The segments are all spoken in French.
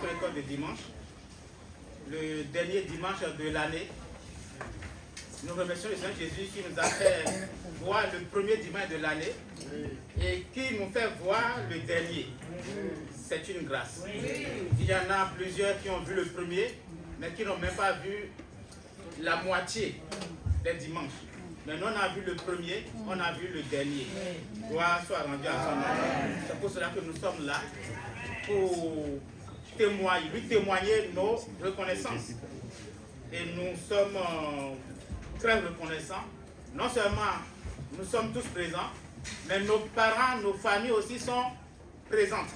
notre école de dimanche, le dernier dimanche de l'année. Nous remercions le Seigneur Jésus qui nous a fait voir le premier dimanche de l'année et qui nous fait voir le dernier. C'est une grâce. Il y en a plusieurs qui ont vu le premier, mais qui n'ont même pas vu la moitié des dimanches. Mais nous, on a vu le premier, on a vu le dernier. Gloire soit rendue à son nom. C'est pour cela que nous sommes là, pour lui témoigner nos reconnaissances. Et nous sommes très reconnaissants. Non seulement nous sommes tous présents, mais nos parents, nos familles aussi sont présentes.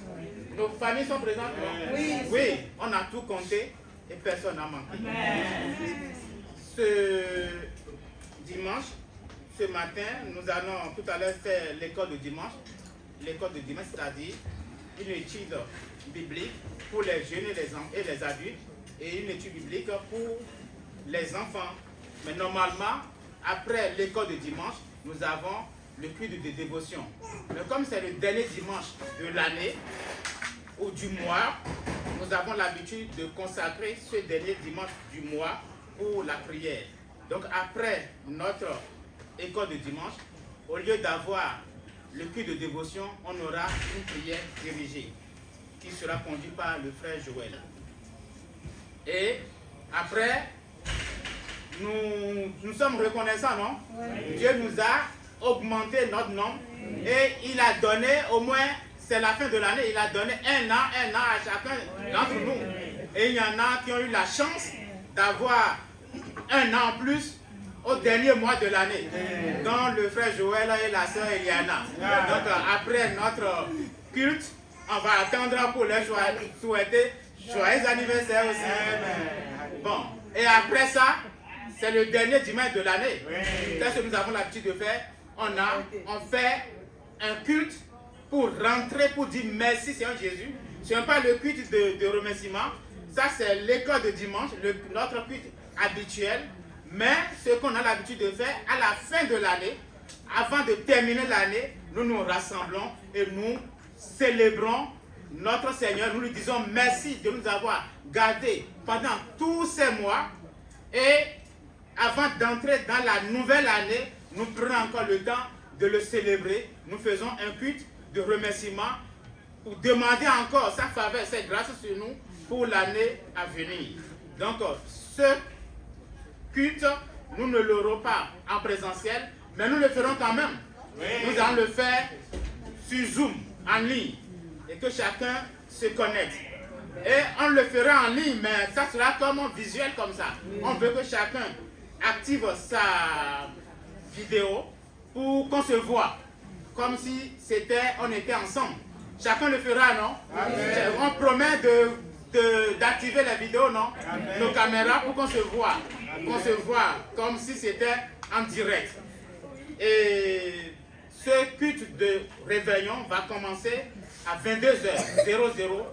Nos familles sont présentes, non? Oui, on a tout compté et personne n'a manqué. Ce dimanche, ce matin, nous allons tout à l'heure faire l'école de dimanche. L'école de dimanche, c'est-à-dire une étude biblique pour les jeunes et les adultes et une étude biblique pour les enfants. Mais normalement, après l'école de dimanche, nous avons le culte de dévotion. Mais comme c'est le dernier dimanche de l'année ou du mois, nous avons l'habitude de consacrer ce dernier dimanche du mois pour la prière. Donc après notre école de dimanche, au lieu d'avoir le culte de dévotion, on aura une prière dirigée qui sera conduite par le frère Joël. Et après, nous sommes reconnaissants, non? Oui. Dieu nous a augmenté notre nombre et il a donné au moins, c'est la fin de l'année, il a donné un an à chacun d'entre nous. Et il y en a qui ont eu la chance d'avoir un an en plus au dernier mois de l'année, dont le frère Joël et la sœur Eliana. Donc après notre culte, on va attendre pour leur souhaiter joyeux anniversaire aussi. Bon, et après ça, c'est le dernier dimanche de l'année. Qu'est-ce que nous avons l'habitude de faire? On fait un culte pour rentrer, pour dire merci Seigneur Jésus. Ce n'est pas le culte de remerciement. Ça, c'est l'école de dimanche, notre culte habituel. Mais ce qu'on a l'habitude de faire à la fin de l'année, avant de terminer l'année, nous nous rassemblons et nous célébrons notre Seigneur. Nous lui disons merci de nous avoir gardés pendant tous ces mois. Et avant d'entrer dans la nouvelle année, nous prenons encore le temps de le célébrer. Nous faisons un culte de remerciement pour demander encore sa faveur, sa grâce sur nous pour l'année à venir. Donc, ce culte, nous ne l'aurons pas en présentiel, mais nous le ferons quand même. Nous allons le faire sur Zoom, en ligne, et que chacun se connecte. Et on le fera en ligne, mais ça sera comme un visuel comme ça. On veut que chacun active sa vidéo pour qu'on se voit, comme si on était ensemble. Chacun le fera, non? Amen. On promet d'activer la vidéo, non? Amen. Nos caméras pour qu'on se voit. Qu'on se voit comme si c'était en direct. Et ce culte de réveillon va commencer à 22h00.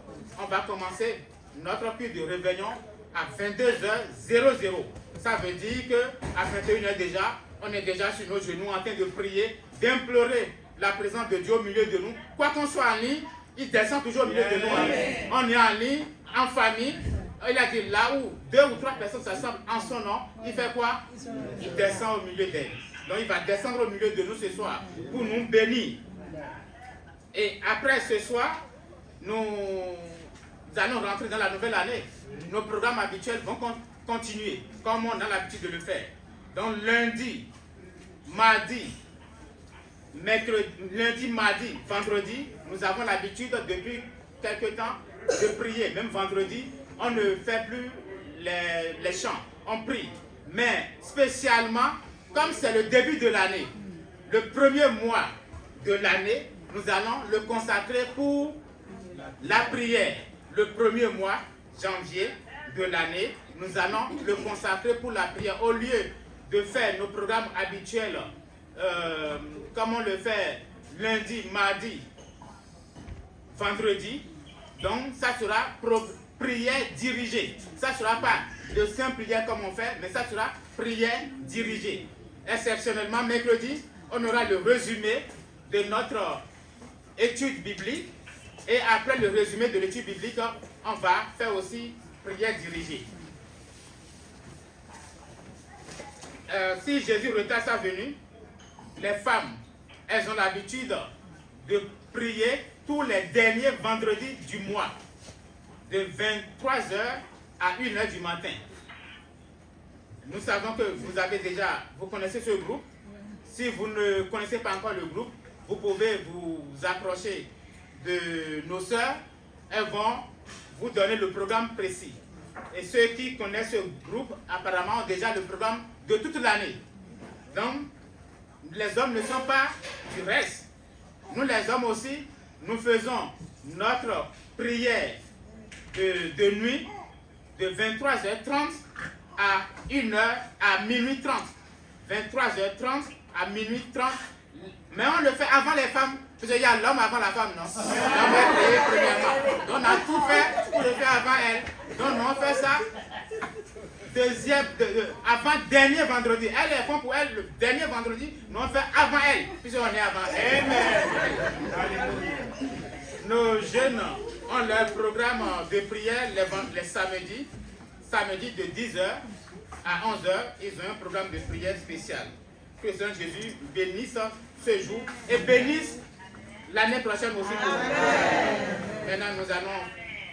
On va commencer notre culte de réveillon à 22h00. Ça veut dire qu'à 21h déjà, on est déjà sur nos genoux en train de prier, d'implorer la présence de Dieu au milieu de nous. Quoi qu'on soit en ligne, il descend toujours au milieu de nous. On est en ligne, en famille. Il a dit là où 2 ou 3 personnes s'assemblent en son nom, il fait quoi? Il descend au milieu d'elles. Donc il va descendre au milieu de nous ce soir pour nous bénir. Et après ce soir, nous allons rentrer dans la nouvelle année. Nos programmes habituels vont continuer comme on a l'habitude de le faire. Donc lundi, mardi, mercredi, lundi, mardi, vendredi, nous avons l'habitude depuis quelque temps de prier. Même vendredi, on ne fait plus les chants, on prie. Mais spécialement, comme c'est le début de l'année, le premier mois de l'année, nous allons le consacrer pour la prière. Le premier mois, janvier de l'année, nous allons le consacrer pour la prière. Au lieu de faire nos programmes habituels, comme on le fait lundi, mardi, vendredi, donc ça sera prière dirigée. Ça ne sera pas de simple prière comme on fait, mais ça sera prière dirigée. Exceptionnellement, mercredi, on aura le résumé de notre étude biblique Et après le résumé de l'étude biblique, on va faire aussi prière dirigée. Si Jésus retarde sa venue, les femmes, elles ont l'habitude de prier tous les derniers vendredis du mois, de 23h à 1h du matin. Nous savons que vous connaissez ce groupe. Si vous ne connaissez pas encore le groupe, vous pouvez vous approcher de nos sœurs. Elles vont vous donner le programme précis. Et ceux qui connaissent ce groupe, apparemment, ont déjà le programme de toute l'année. Donc, les hommes ne sont pas du reste. Nous, les hommes aussi, nous faisons notre prière de nuit de 23h30 à 1h à minuit 30. 23h30 à minuit 30. Mais on le fait avant les femmes. Parce qu'il y a l'homme avant la femme, non? L'homme est créé premièrement. Donc on a tout fait pour le faire avant elle. Donc nous on fait ça avant dernier vendredi. Elles font pour elle le dernier vendredi. Nous on fait avant elle. Puisqu'on est avant. Amen. Nos jeunes ont leur programme de prière les samedis. Samedi de 10h à 11h, ils ont un programme de prière spécial. Que le Seigneur Jésus bénisse ce jour et bénisse l'année prochaine aussi pour nous. Maintenant, nous allons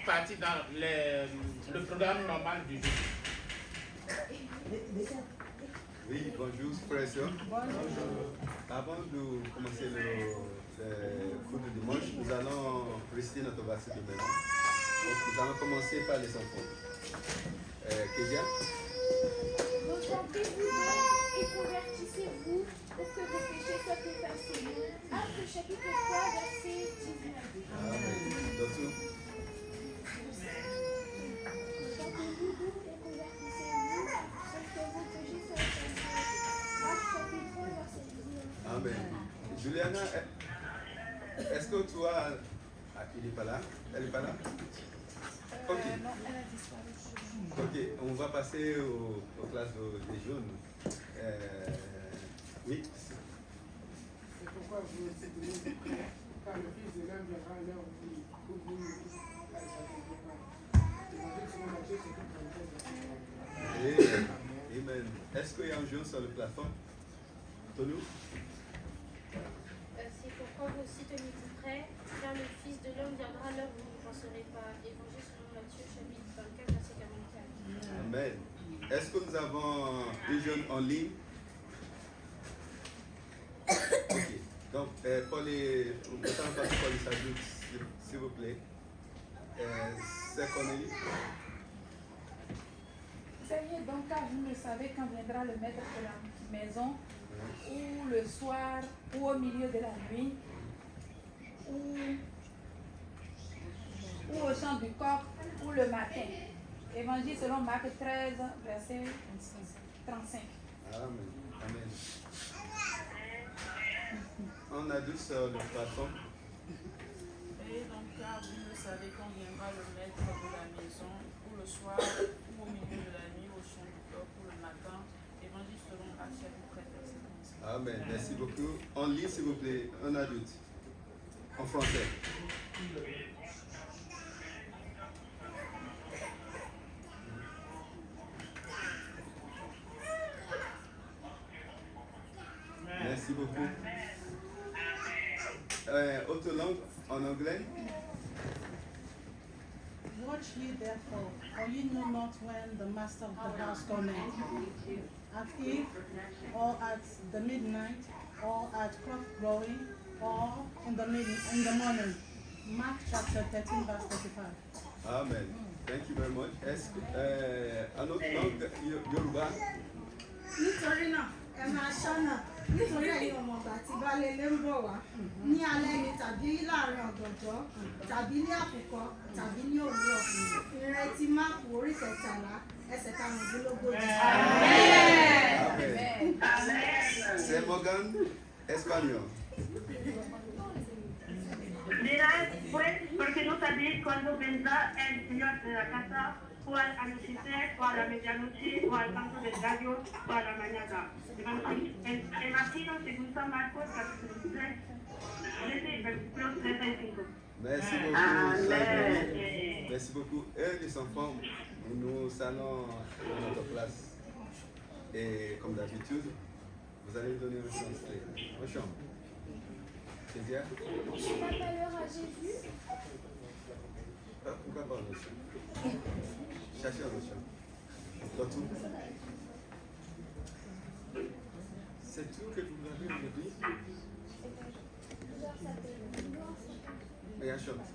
partir dans le programme normal du jour. Oui, bonjour, frères et sœurs. Avant de commencer le cours de dimanche, nous allons réciter notre verset de maison. Donc, nous allons commencer par les enfants. Kézia? Repentez-vous donc et convertissez-vous pour que vos péchés soient effacés. Actes chapitre 3, verset 19. Amen. D'autres? Repentez-vous donc et convertissez-vous pour que vos péchés soient effacés. Actes chapitre 3, verset 19. Amen. Juliana, est-ce que tu as... Ah, il n'est pas là? Elle n'est pas là? Ok. Non, elle a disparu. Ok, on va passer aux classes des jeunes. Oui. C'est pourquoi vous êtes tenus prêts, car le Fils de l'homme viendra à l'heure où vous ne savez pas. L'évangile selon Matthieu, c'est Amen. Amen. Est-ce qu'il y a un jeune sur le plafond? Tony? C'est pourquoi vous aussi tenez-vous prêts, car le Fils de l'homme viendra à l'heure où vous ne penserez pas. Évangile selon Matthieu, chapitre 24, verset 44. Amen. Est-ce que nous avons des jeunes en ligne? Ok. Donc, pour les adultes, s'il vous plaît. C'est Cornélie. Veillez donc car vous ne savez quand viendra le maître de la maison, ou le soir, ou au milieu de la nuit, ou au chant du coq, ou le matin. Évangile selon Marc 13, verset 35. Amen. Amen. On a deux sur le plafond. Et donc, car vous ne savez quand viendra le maître de la maison, ou le soir, ou au milieu de la nuit, au chant du coq, ou le matin. Évangile selon Marc chapitre 13, verset 35. Amen. Merci beaucoup. En ligne, s'il vous plaît, un adulte. En français. Merci beaucoup. Autre langue, en anglais. Watch ye therefore, for ye know not when the master of the house cometh, at eve, or at the midnight, or at cock crowing, or in the morning. Mark chapter 13, verse 35. Amen. Thank you very much. Est-ce que un autre langue, Yoruba? Nítorí náà ẹ máa ṣọ́nà nítorí ẹ̀yin ọmọ ọ̀gbà tí baálé ilé ń bọ̀ wá ní alẹ́ ni tàbí láàrin ọ̀gànjọ́ tàbí ní àkùkọ tàbí ní òwúrọ̀. Ìrètí Máàkù orí 13 ẹsẹ̀ 15. Amen. C'est Morgan, espagnol. Mirad, pues, porque no sabéis cuándo vendrá el Señor de la casa, o al anochecer, o a la medianoche, o al canto del gallo, o a la mañana. Imagino, según San Marcos, capítulo 3, versículo 35. Merci beaucoup, Jacques. Merci beaucoup. Et les enfants, nous allons à notre place. Et comme d'habitude, vous allez donner une chance aux chambres. C'est bien? Je m'appellera Jésus. Pourquoi pas un chien? Cherchez un chien. Dans tout. C'est tout que vous avez aujourd'hui? Regarde, chante.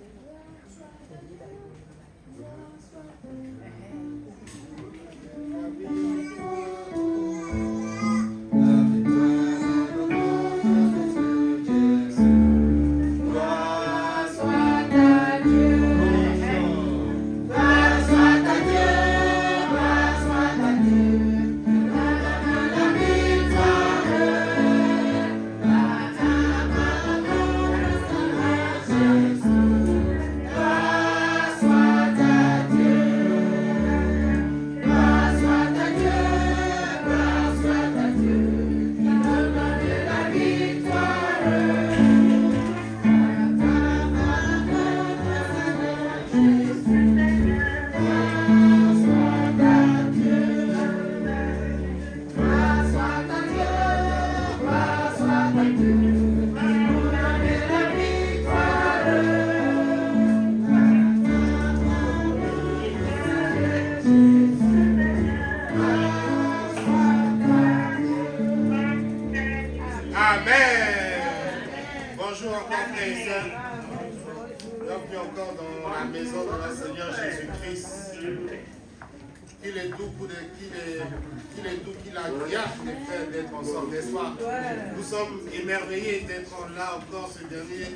Nous sommes émerveillés d'être là encore ce dernier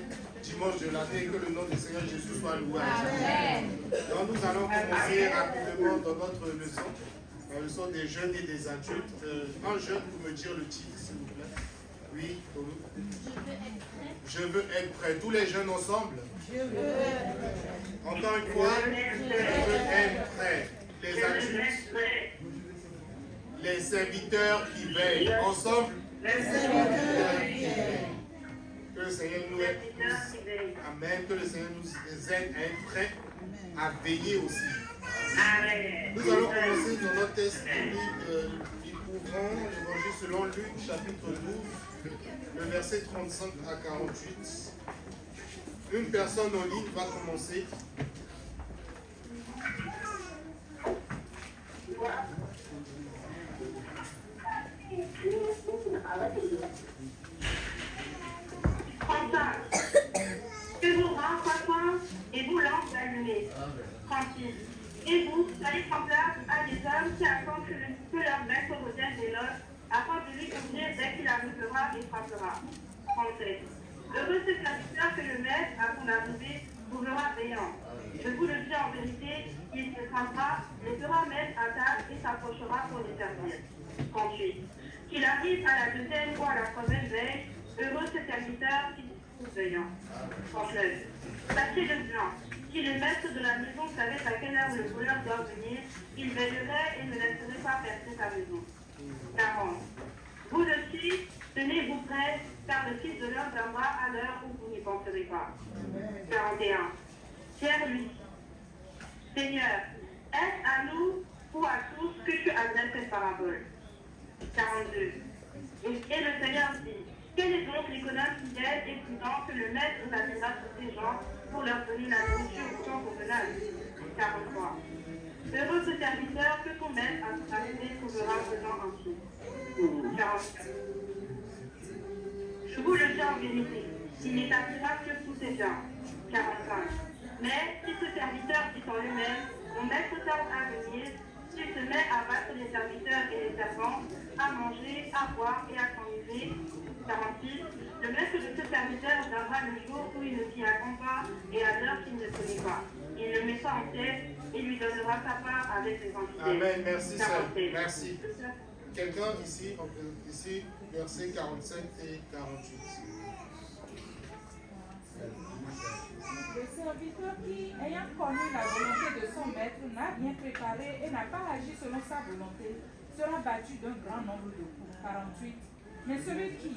dimanche de l'année. Que le nom du Seigneur Jésus soit loué. Donc nous allons commencer rapidement dans notre leçon, la leçon des jeunes et des adultes. Un jeune, vous me dire le titre, s'il vous plaît. Oui, Tolu. Je veux être prêt. Tous les jeunes ensemble. Encore une fois, je veux être prêt. Les adultes. Les serviteurs qui veillent. Ensemble. Les serviteurs qui veillent. Que le Seigneur nous aide tous. Amen. Que le Seigneur nous aide à être prêts à veiller aussi. Amen. Nous allons commencer dans notre texte biblique. Ouvrons l'évangile selon Luc, chapitre 12, le verset 35 à 48. Une personne en ligne va commencer. Que vos bras soient peints et vos lampes allumées. 36. Et vous, soyez semblables à des hommes qui attendent que leur maître revienne des noces, afin de lui ouvrir dès qu'il arrivera et frappera. 37. Heureux ce serviteur que le maître, à son arrivée, trouvera veillant. Je vous le dis en vérité, il se craindra, les fera mettre à table et s'approchera pour les servir. 38. Qu'il arrive à la deuxième ou à la troisième veille, heureux ce serviteur qui se trouve veillant. 39. Sachez-le bien, si le maître de la maison savait à quelle heure le voleur doit venir, il veillerait et ne laisserait pas percer sa maison. 40. Vous aussi, tenez-vous prêts, car le Fils de l'homme viendra à l'heure où vous n'y penserez pas. 41. Pierre lui dit, Seigneur, est-ce à nous ou à tous que tu adresses cette parabole? 42. Et le Seigneur dit, quel est donc l'économe fidèle et prudent que le maître s'attendra sur ces gens pour leur donner la nourriture au temps convenable? 43. Heureux ce serviteur que ton maître à son arrivée trouvera faisant ainsi. 44. Je vous le dis en vérité, il n'établira que tous ces gens. 45. Mais si ce serviteur dit en lui-même, mon maître tarde à venir, s'il se met à battre les serviteurs et les servants, à manger, à boire et à s'ennuyer. 46. Le maître de ce serviteur viendra le jour où il ne s'y attend pas et à l'heure qu'il ne connaît pas. Il le mettra en pièce et lui donnera sa part avec les infidèles. Amen. Merci, Sœur. Merci. Quelqu'un ici, versets 47 et 48. Le serviteur qui, ayant connu la volonté de son maître, n'a rien préparé et n'a pas agi selon sa volonté, sera battu d'un grand nombre de coups. 48. Mais celui qui,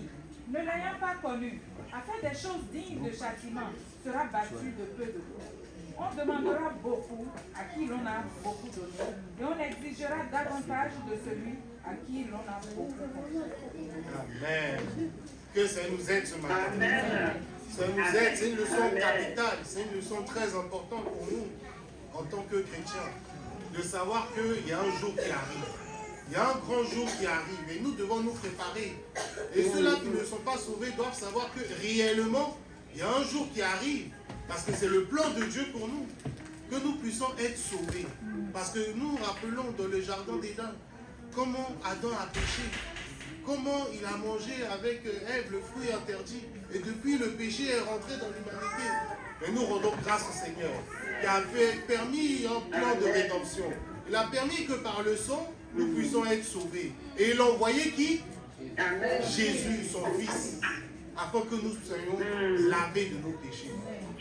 ne l'ayant pas connu, a fait des choses dignes de châtiment, sera battu de peu de poids. On demandera beaucoup à qui l'on a beaucoup donné et on exigera davantage de celui à qui l'on a beaucoup donné. Amen. Que ça nous aide ce matin. Ça nous aide, c'est une leçon capitale, c'est une leçon très importante pour nous en tant que chrétiens. De savoir qu'il y a un jour qui arrive. Il y a un grand jour qui arrive et nous devons nous préparer. Et ceux-là qui ne sont pas sauvés doivent savoir que réellement, il y a un jour qui arrive. Parce que c'est le plan de Dieu pour nous. Que nous puissions être sauvés. Parce que nous rappelons dans le jardin d'Éden comment Adam a péché. Comment il a mangé avec Ève le fruit interdit. Et depuis le péché est rentré dans l'humanité. Mais nous rendons grâce au Seigneur qui a permis un plan de rédemption. Il a permis que par le sang, nous puissions être sauvés. Et il a envoyé qui? Jésus, son Fils, afin que nous soyons lavés de nos péchés.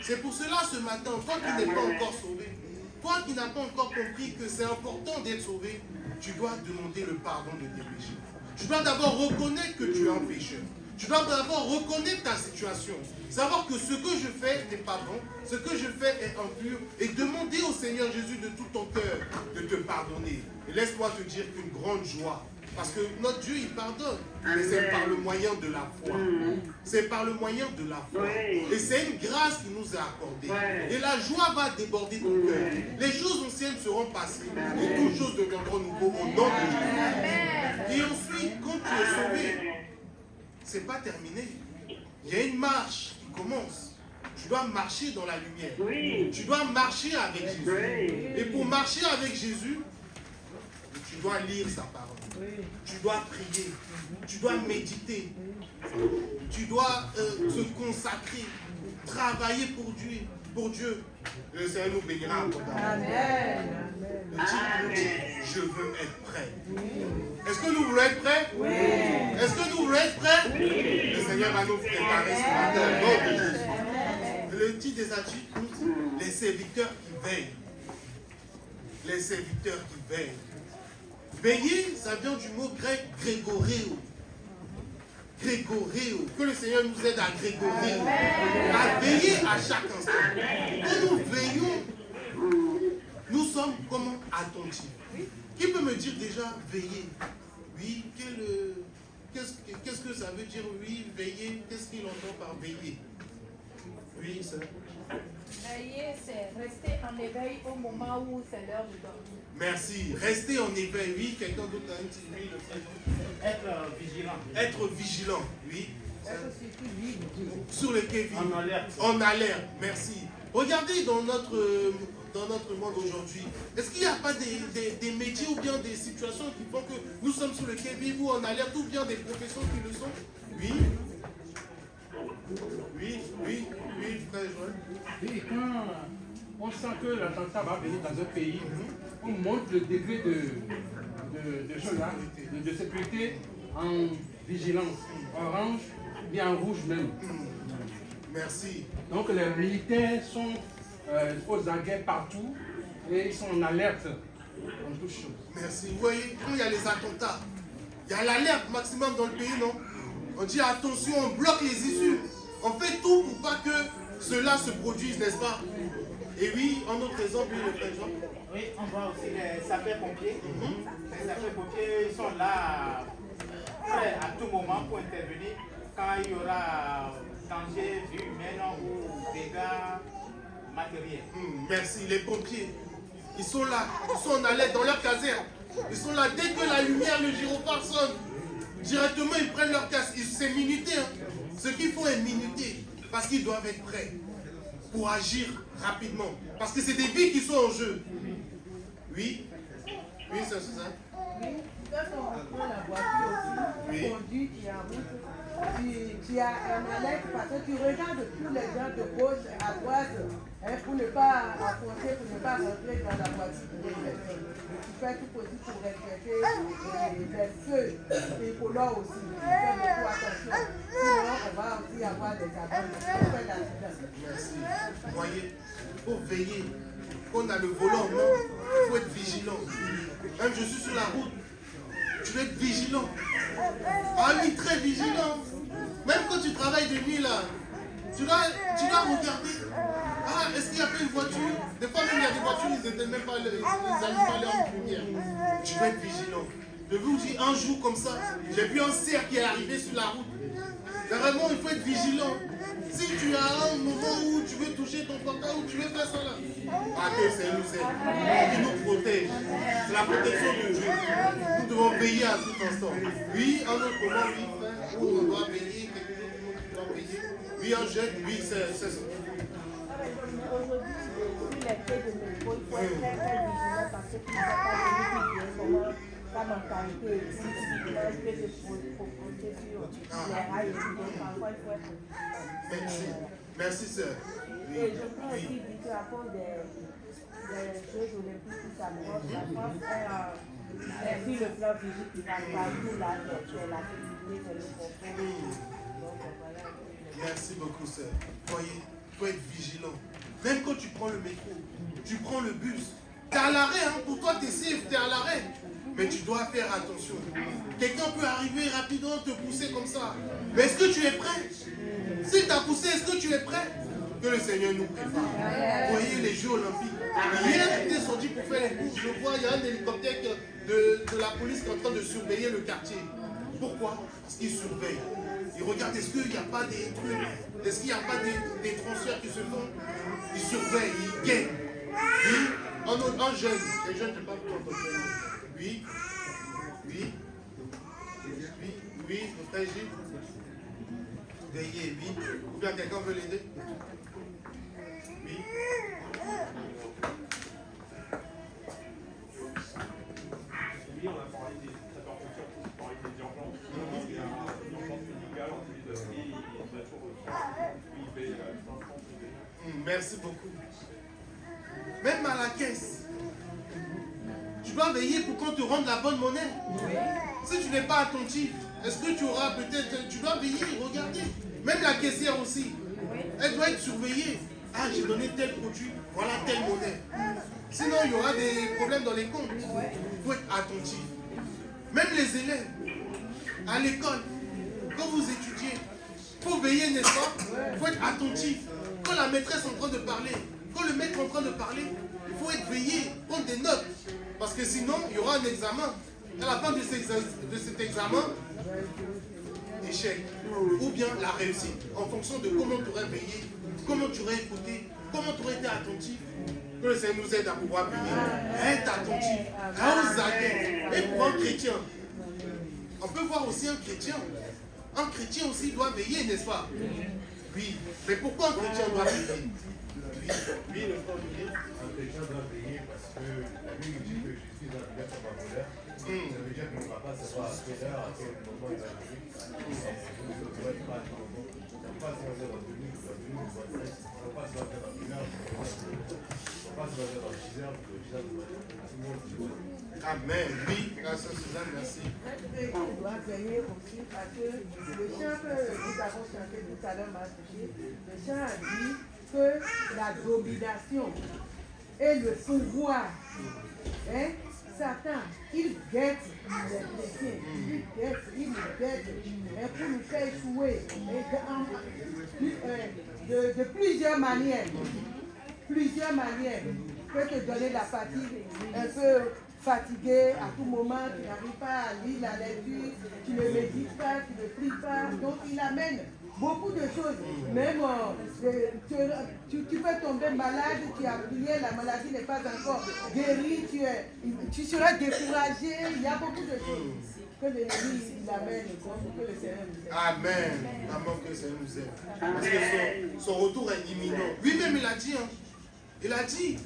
C'est pour cela ce matin, toi qui n'es pas encore sauvé, toi qui n'as pas encore compris que c'est important d'être sauvé, tu dois demander le pardon de tes péchés. Tu dois d'abord reconnaître que tu es un pécheur. Tu dois d'abord reconnaître ta situation. Savoir que ce que je fais n'est pas bon, ce que je fais est impur, et demander au Seigneur Jésus de tout ton cœur de te pardonner. Et laisse-moi te dire qu'une grande joie, parce que notre Dieu, il pardonne, mais c'est par le moyen de la foi. C'est par le moyen de la foi. Et c'est une grâce qui nous est accordée. Et la joie va déborder ton cœur. Les choses anciennes seront passées, et toutes choses deviendront nouveaux au nom de Jésus. Et ensuite, quand tu es sauvé, c'est pas terminé. Il y a une marche qui commence. Tu dois marcher dans la lumière. Tu dois marcher avec Jésus. Et pour marcher avec Jésus, tu dois lire sa parole. Tu dois prier. Tu dois méditer. Tu dois te consacrer. Travailler pour Dieu. Pour Dieu. Le Seigneur nous bénira abondamment. Amen. Je veux être prêt. Est-ce que nous voulons être prêts? Oui. Est-ce que nous voulons être prêts? Oui. Le Seigneur va nous préparer ce matin. Le titre des articles, les serviteurs qui veillent. Les serviteurs qui veillent. Veiller, ça vient du mot grec grégoréo. Grégoréo. Que le Seigneur nous aide à grégoréo. À veiller à chaque instant. Quand nous veillons, nous sommes comment attentifs. Qui peut me dire déjà veiller? Oui, qu'est-ce que ça veut dire? Oui, veiller. Qu'est-ce qu'il entend par veiller? Oui, ça. Veiller, c'est rester en éveil au moment où c'est l'heure de dormir. Merci. Rester en éveil. Oui, quelqu'un d'autre a un petit oui, le fait. Être vigilant. Être vigilant, oui. Sur le quai. En alerte. En alerte, merci. Regardez dans notre monde aujourd'hui, est-ce qu'il n'y a pas des métiers ou bien des situations qui font que nous sommes sur le quai vive ou en alerte ou bien des professions qui le sont? Oui. Oui, frère Joël. Et quand on sent que l'attentat va venir dans un pays, on monte le degré de sécurité en vigilance, orange, bien en rouge même. Merci. Donc les militaires sont aux aguets partout et ils sont en alerte en toutes choses. Merci. Vous voyez, quand il y a les attentats, il y a l'alerte maximum dans le pays, non? On dit attention, on bloque les issues. On fait tout pour pas que cela se produise, n'est-ce pas? Et oui, en autre exemple, le frère Jean. Oui, on voit aussi les sapeurs-pompiers. Les sapeurs-pompiers, ils sont là prêts à tout moment pour intervenir quand il y aura danger vie humaine ou dégâts matériels. Merci, les pompiers. Ils sont là, ils sont en alerte dans leur caserne. Ils sont là dès que la lumière, le gyrophare sonne. Directement, ils prennent leur casque. C'est minuté. Ce qu'il faut est minuté. Parce qu'ils doivent être prêts pour agir rapidement. Parce que c'est des vies qui sont en jeu. Oui? Oui, c'est ça. Oui, quand on prend la voiture aussi, on conduit, tu es en route, tu as un alerte parce que tu regardes tous les gens de gauche à droite pour ne pas affronter, pour ne pas rentrer dans la voiture. Tu fais tout possible pour respecter les feux et pour l'eau aussi. Tu fais beaucoup attention. Sinon, on va aussi avoir des accidents. Merci. Vous voyez, il faut veiller. Quand on a le volant, il faut être vigilant. Même je suis sur la route, tu dois être vigilant. Ah oui, très vigilant. Même quand tu travailles de nuit là, Tu dois regarder. Ah, est-ce qu'il n'y a pas une voiture? Des fois, même il y a des voitures, ils n'éteignent même pas, ils n'allument pas leur lumière. Tu dois être vigilant. Je vous dis, un jour comme ça, j'ai vu un cerf qui est arrivé sur la route. Vraiment, il faut être vigilant. Si tu as un moment où tu veux toucher ton papa, où tu veux faire ça là, ah, que c'est nous, qui nous protège. C'est la protection de Dieu. Nous devons veiller à tout instant. Oui, un autre moment, oui, frère, où on doit veiller, quelque chose où on doit veiller. Oui, un jeune, oui, c'est ça. Aujourd'hui, sur les quais de métro, il faut être très vigilant parce que tu ne sais pas venir comment la mentalité est typiquement que de proposer sur les rails. Donc parfois, il faut être vigilant. Merci. Merci, sœur. Oui. Et je prends aussi du à cause des Jeux olympiques qui s'approchent. La France est sur le plan physique qui va partout là, c'est la sécurité, c'est le confort. Donc voilà. Merci beaucoup, sœur. Voyez, il faut être vigilant. Même quand tu prends le métro, tu prends le bus, tu es à l'arrêt, hein, pour toi tu es safe, tu es à l'arrêt. Mais tu dois faire attention. Quelqu'un peut arriver rapidement, te pousser comme ça. Mais est-ce que tu es prêt? Si tu as poussé, est-ce que tu es prêt? Que le Seigneur nous prépare. Vous voyez les Jeux olympiques. Hier, j'étais sorti pour faire les courses. Je vois, il y a un hélicoptère de la police qui est en train de surveiller le quartier. Pourquoi? Parce qu'il surveille. Il regarde, est-ce qu'il n'y a pas des trucs, est-ce qu'il n'y a pas des transferts qui se font? Il surveille, il guette. Oui, un jeune, les jeunes, je ne sais pas pourquoi. Oui, le frère Gilles. Veillez, oui. Ou bien quelqu'un veut l'aider? Oui. Oui, on a parlé des sapeurs-pompiers, on a parlé des urgences. Il y a une urgence médicale, et il va toujours Merci beaucoup. Même à la caisse, tu dois veiller pour qu'on te rende la bonne monnaie. Si tu n'es pas attentif, est-ce que tu auras peut-être... Tu dois veiller, regarder. Même la caissière aussi. Elle doit être surveillée. Ah, j'ai donné tel produit, voilà telle monnaie. Sinon, il y aura des problèmes dans les comptes. Il faut être attentif. Même les élèves, à l'école, quand vous étudiez, il faut veiller, n'est-ce pas? Il faut être attentif. Quand la maîtresse est en train de parler, quand le maître est en train de parler, il faut être veillé, prendre des notes. Parce que sinon, il y aura un examen. À la fin de cet examen, échec. Ou bien la réussite. En fonction de comment tu aurais veillé, comment tu aurais écouté, comment tu aurais été attentif. Que le Seigneur nous aide à pouvoir veiller. Être attentif. À aux aguets. Et pour un chrétien, on peut voir aussi un chrétien. Un chrétien aussi doit veiller, n'est-ce pas? Oui. Mais pourquoi un chrétien doit veiller? Oui, le frère Olivier. Un chrétien doit veiller parce que la Bible dit que Jésus doit venir comme un voleur. Ça veut dire que ne va pas savoir à quelle heure, à quel moment il va venir. Donc, on doit être pas attendre. On ne va pas se faire dans 2 minutes, dans 2 minutes, on ne va pas se faire dans 1 heure, on ne va pas se faire dans 6 heures, tout le monde. Amen. Oui, grâce à Suzanne, merci. On doit veiller aussi parce que le chant que nous avons chanté tout à l'heure m'a touché. Le chant a dit que la domination et le pouvoir, hein, Satan, il guette les chrétiens, il nous guette, et pour nous faire échouer de plusieurs manières. Plusieurs manières. Il peut te donner la fatigue, un peu fatigué à tout moment, tu n'arrives pas à lire la lecture, tu ne médites pas, tu ne pries pas. Donc il amène beaucoup de choses. Même tu peux tomber malade, tu as prié, la maladie n'est pas encore guérie, tu seras découragé. Il y a beaucoup de choses que l'ennemi amène. Que le Seigneur nous aide. Amen. Amen, que le Seigneur nous aide. Parce que son retour est imminent. Lui-même, il a dit, hein, il a dit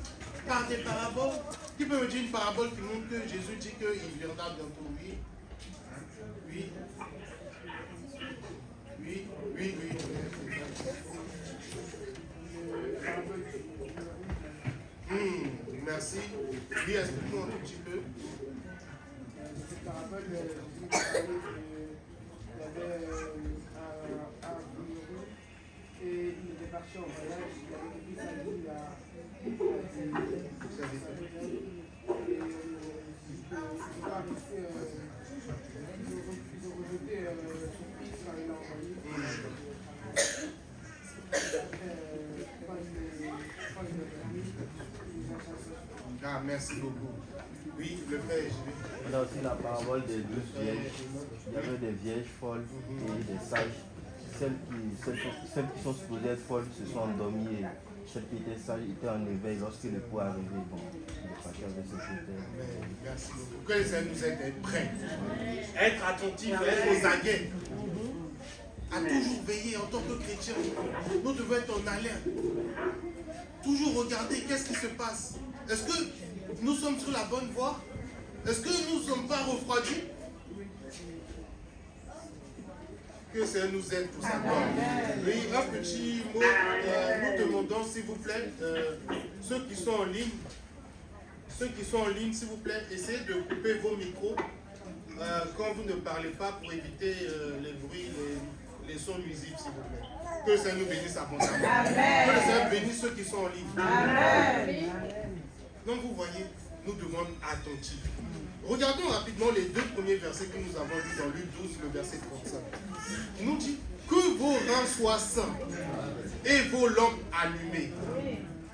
par des paraboles. Qui peut me dire une parabole qui montre que Jésus dit qu'il viendra bientôt? Oui. Oui. Oui. Merci. Oui, explique-nous un tout petit peu. Cette parabole, il y avait un boulot et il était parti en voyage, il avait écrit sa vie il ils ont rejeté son fils quand il l'a envoyé. Ah, merci beaucoup. Oui, le frère JB. On a aussi la parabole des 12 vierges. Il y avait des vierges folles et des sages. Celles qui sont supposées être folles se sont endormies et celles qui étaient sages étaient en éveil lorsque le coup est arrivé. Bon, le parti avait ce côté. Merci beaucoup. Que ça nous aide à être prêts, être attentifs, être aux aguets, à toujours veiller en tant que chrétien. Nous devons être en alerte. Toujours regarder qu'est-ce qui se passe. Est-ce que nous sommes sur la bonne voie? Est-ce que nous ne sommes pas refroidis? Que ça nous aide tout simplement. Oui, un petit mot. Nous demandons, s'il vous plaît, ceux qui sont en ligne, s'il vous plaît, essayez de couper vos micros quand vous ne parlez pas pour éviter les bruits, les sons nuisibles, s'il vous plaît. Que ça nous bénisse abondamment. Que le Seigneur bénisse ceux qui sont en ligne. Amen. Donc vous voyez, nous devons être attentifs. Regardons rapidement les deux premiers versets que nous avons lus dans Luc 12, le verset 35. Il nous dit que vos reins soient sains et vos lampes allumées.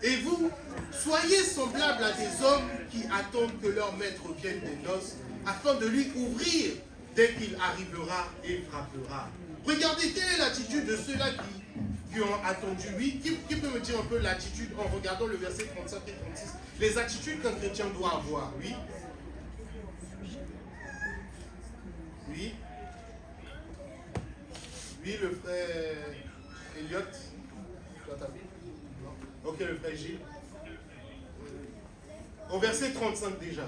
Et vous, soyez semblables à des hommes qui attendent que leur maître vienne des noces afin de lui ouvrir dès qu'il arrivera et frappera. Regardez, quelle est l'attitude de ceux-là qui ont attendu? Oui, qui peut me dire un peu l'attitude en regardant le verset 35 et 36? Les attitudes qu'un chrétien doit avoir, oui. Oui. Oui, le frère Elliot. Toi, t'as vu? Ok, le frère Gilles. Au verset 35 déjà.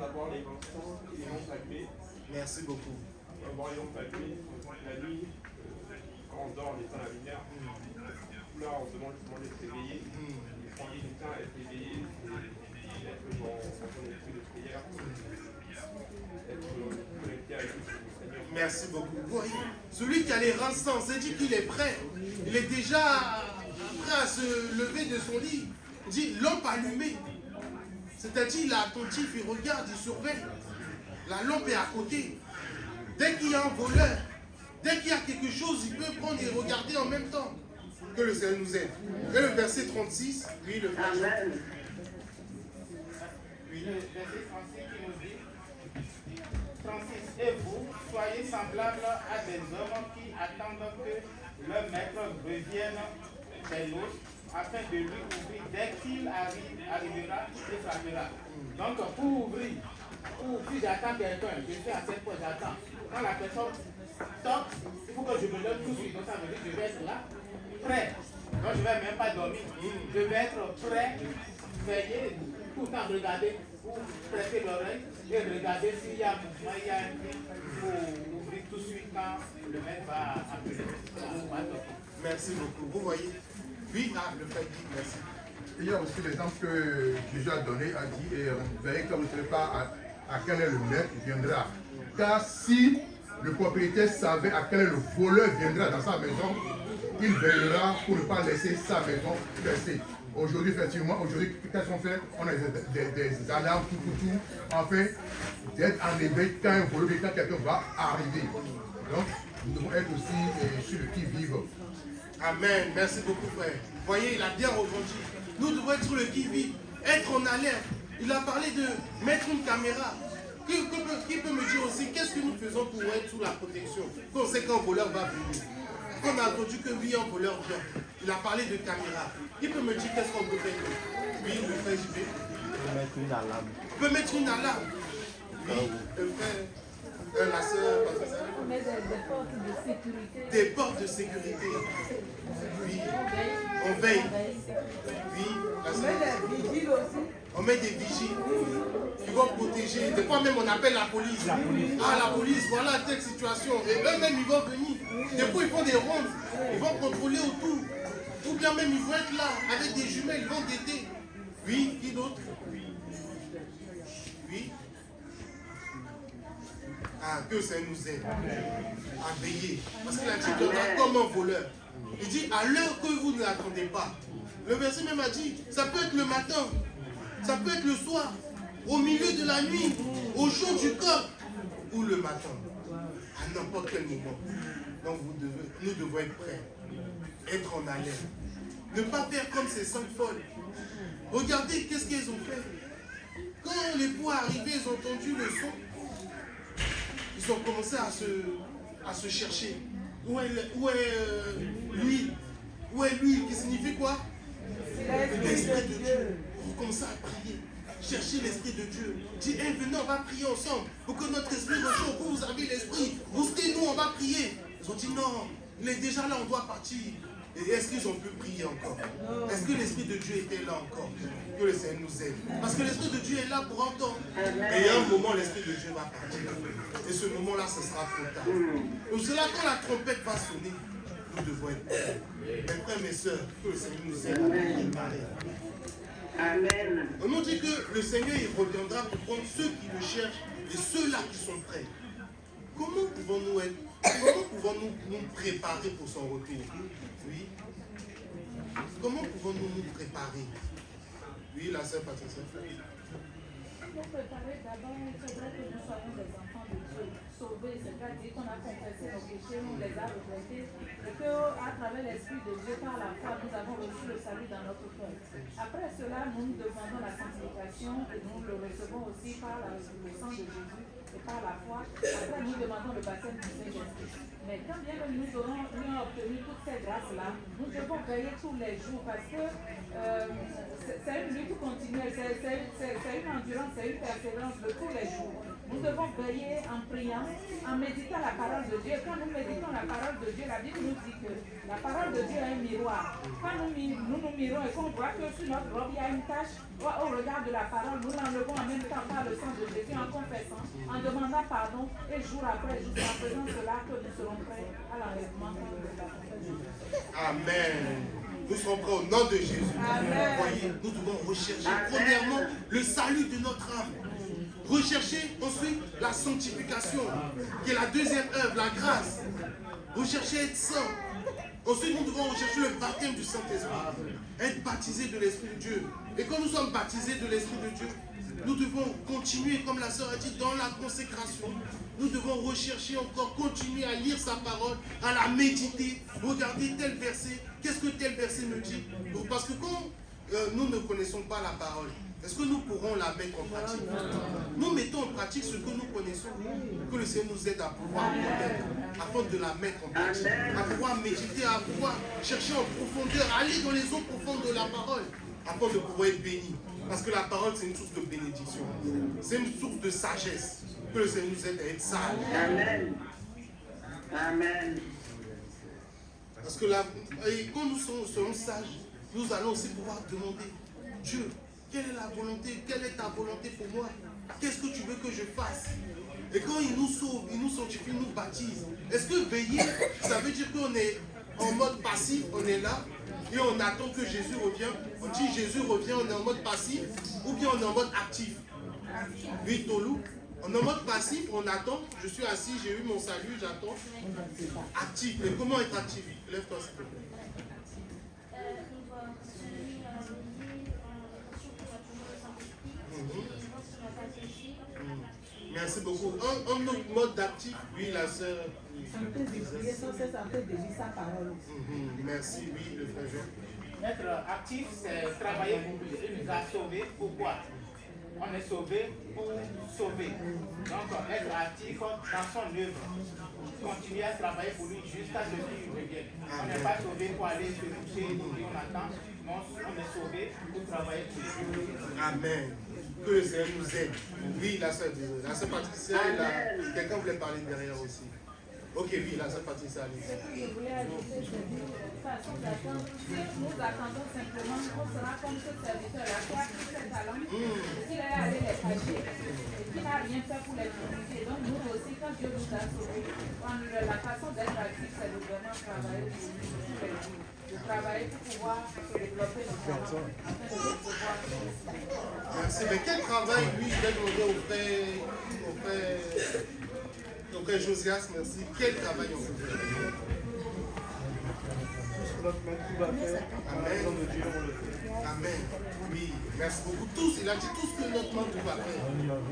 D'abord les mensonges et les lampes allumées. Merci beaucoup. D'abord les lampes allumées, la nuit, quand on dort, on éteint la lumière. Là, on se demande comment être éveillé. Quand il éteint, être éveillé, c'est être dans son esprit de prière, être connecté avec le Seigneur. Merci beaucoup. Voyez, celui qui a les reins sains, c'est dit qu'il est prêt. Il est déjà prêt à se lever de son lit. Il dit lampe allumée. C'est-à-dire, il est attentif, il regarde, il surveille. La lampe est à côté. Dès qu'il y a un voleur, dès qu'il y a quelque chose, il peut prendre et regarder en même temps. Que le Seigneur nous aide. Et le verset 36, oui, le frère. Oui, le verset 36 qui nous dit 36. Et vous, soyez semblables à des hommes qui attendent que leur maître revienne des noces afin de lui ouvrir dès qu'il arrivera et frappera. Donc, pour ouvrir, si j'attends quelqu'un, je suis à cette fois, j'attends. Quand la personne toque, il faut que je me lève tout de suite. Donc, ça veut dire que je vais être là, prêt. Donc, je ne vais même pas dormir. Je vais être prêt, veiller, tout le temps regarder, ou prêter l'oreille et regarder s'il y a un mouvement, il y a un truc pour ouvrir tout de suite quand le maître va appeler. Merci beaucoup. Vous voyez? Oui, le frère dit merci. Il y a aussi l'exemple que Jésus a donné, a dit, et veillez que vous ne savez pas à quel est le maître viendra. Car si le propriétaire savait à quel est le voleur viendra dans sa maison, il veillera pour ne pas laisser sa maison rester. Aujourd'hui, effectivement, qu'est-ce qu'on fait? On a des alarmes, tout, enfin, d'être en éveil quand un voleur, quand quelqu'un va arriver. Donc, nous devons être aussi sur le qui-vive. Amen. Merci beaucoup, frère. Vous voyez, il a bien rebondi. Nous devons être sur le qui-vive, être en alerte. Il a parlé de mettre une caméra. Qui peut me dire aussi qu'est-ce que nous faisons pour être sous la protection? Quand on sait qu'un voleur va venir. Quand on a entendu que oui, un voleur vient. Il a parlé de caméra. Qui peut me dire qu'est-ce qu'on peut faire? Oui, le frère JB. On peut mettre une alarme. On peut mettre une alarme. Oui, le frère. La sœur, on met des portes de sécurité. Des portes de sécurité. Oui. On veille. Oui. On met des vigiles aussi. On met des vigiles qui vont protéger. Des fois même on appelle la police. Ah, la police, voilà telle situation. Et eux-mêmes ils vont venir. Des fois ils font des rondes. Ils vont contrôler autour. Ou bien même ils vont être là avec des jumelles, ils vont guetter. Oui, qui d'autre? Oui. Ah, que ça nous aide à veiller. Parce qu'il a dit comme un voleur. Il dit à l'heure que vous ne l'attendez pas. Le verset même a dit, ça peut être le matin, ça peut être le soir, au milieu de la nuit, au jour du coq, ou le matin, à n'importe quel moment. Donc nous devons être prêts, être en alerte. Ne pas faire comme ces 5 folles. Regardez qu'est-ce qu'elles ont fait. Quand l'époux est arrivé, ils ont entendu le son. Ils ont commencé à se chercher. Où est l'huile? Où est l'huile qui signifie quoi? L'Esprit de Dieu. Vous commencez à prier. Cherchez l'Esprit de Dieu. Dis, venez, on va prier ensemble. Pour que notre esprit reçoive. Vous avez l'Esprit. Boostez-nous, on va prier. Ils ont dit non, il est déjà là, on doit partir. Et est-ce qu'ils ont pu prier encore? Est-ce que l'Esprit de Dieu était là encore? Que le Seigneur nous aide. Parce que l'Esprit de Dieu est là pour un temps. Et il y a un moment, l'Esprit de Dieu va partir. Et ce moment-là, ce sera trop tard. Donc c'est là, quand la trompette va sonner, nous devons être prêts. Mes frères, mes sœurs, que le Seigneur nous aide à préparer. Amen. On nous dit que le Seigneur, il reviendra pour prendre ceux qui le cherchent et ceux-là qui sont prêts. Comment pouvons-nous nous préparer pour son retour? Oui. Comment pouvons-nous nous préparer? Oui, la sœur Patricia. Pour préparer, d'abord, il faudrait que nous soyons des enfants de Dieu, sauvés, c'est-à-dire qu'on a confessé nos péchés, nous les a regrettés, et qu'à travers l'Esprit de Dieu, par la foi, nous avons reçu le salut dans notre cœur. Après cela, nous demandons la sanctification et nous le recevons aussi par le sang de Jésus et par la foi. Après, nous demandons le baptême du Saint-Esprit. Mais quand bien nous aurons obtenu toutes ces grâces-là, nous devons veiller tous les jours parce que c'est une lutte continuelle, c'est une endurance, c'est une persévérance de tous les jours. Nous devons veiller en priant, en méditant la parole de Dieu. Quand nous méditons la parole de Dieu, la Bible nous dit que la parole de Dieu est un miroir. Quand nous mirons et qu'on voit que sur notre robe il y a une tache, au regard de la parole, nous l'enlevons en même temps par le sang de Jésus en confessant, en demandant pardon, et jour après jour, en faisant cela, que nous serons prêts à l'enlèvement de la confesse de Jésus. Amen. Nous serons prêts au nom de Jésus. Amen. Voyez, nous devons rechercher premièrement le salut de notre âme. Rechercher ensuite la sanctification, qui est la deuxième œuvre, la grâce. Rechercher être saint. Ensuite, nous devons rechercher le baptême du Saint-Esprit. Être baptisé de l'Esprit de Dieu. Et quand nous sommes baptisés de l'Esprit de Dieu, nous devons continuer, comme la sœur a dit, dans la consécration. Nous devons rechercher encore, continuer à lire sa parole, à la méditer, regarder tel verset, qu'est-ce que tel verset me dit. Parce que quand nous ne connaissons pas la parole, est-ce que nous pourrons la mettre en pratique? Nous mettons en pratique ce que nous connaissons, que le Seigneur nous aide à pouvoir connaître, afin de la mettre en pratique, à pouvoir méditer, à pouvoir chercher en profondeur, aller dans les eaux profondes de la parole, afin de pouvoir être béni. Parce que la parole, c'est une source de bénédiction. C'est une source de sagesse. Que le Seigneur nous aide à être sages. Amen. Amen. Parce que quand nous serons sages, nous allons aussi pouvoir demander, Dieu, quelle est la volonté? Quelle est ta volonté pour moi? Qu'est-ce que tu veux que je fasse? Et quand il nous sauve, il nous sanctifie, il nous baptise. Est-ce que veiller, ça veut dire qu'on est en mode passif, on est là, et on attend que Jésus revienne? On dit Jésus revient, on est en mode passif, ou bien on est en mode actif? Oui, Tolou, on est en mode passif, on attend, je suis assis, j'ai eu mon salut, j'attends. Actif, mais comment être actif? Lève-toi s'il te plaît. Merci beaucoup. En notre mode d'actif, oui, la sœur. Merci, oui, le frère Jean. Être actif, c'est travailler pour lui. Il nous a sauvés. Pourquoi? On est sauvé pour sauver. Donc, être actif dans son œuvre. Continuer à travailler pour lui jusqu'à ce qu'il revienne. On n'est pas sauvé pour aller se coucher et on attend. Non, on est sauvé pour travailler pour lui. Amen. Que le Seigneur nous aide. Oui, la sœur Patricia, quelqu'un voulait parler derrière aussi. Ok, oui, la sœur Patricia, allez. Je voulais ajouter de façon d'attendre. Si nous attendons simplement, on sera comme ce serviteur-là qui a pris ses talents, qu'il est allé les cacher et qui n'a rien fait pour les communiquer. Donc nous aussi, quand Dieu nous a sauvés, la façon d'être actif, c'est de vraiment travailler pour lui tous les jours. De travailler pour pouvoir se développer dans son afin de pouvoir. Merci. Mais quel travail, lui, je vais demander au frère Josias, merci. Quel travail on peut faire? Amen. Amen. Oui, merci beaucoup. Tous, il a dit tout ce que notre main va faire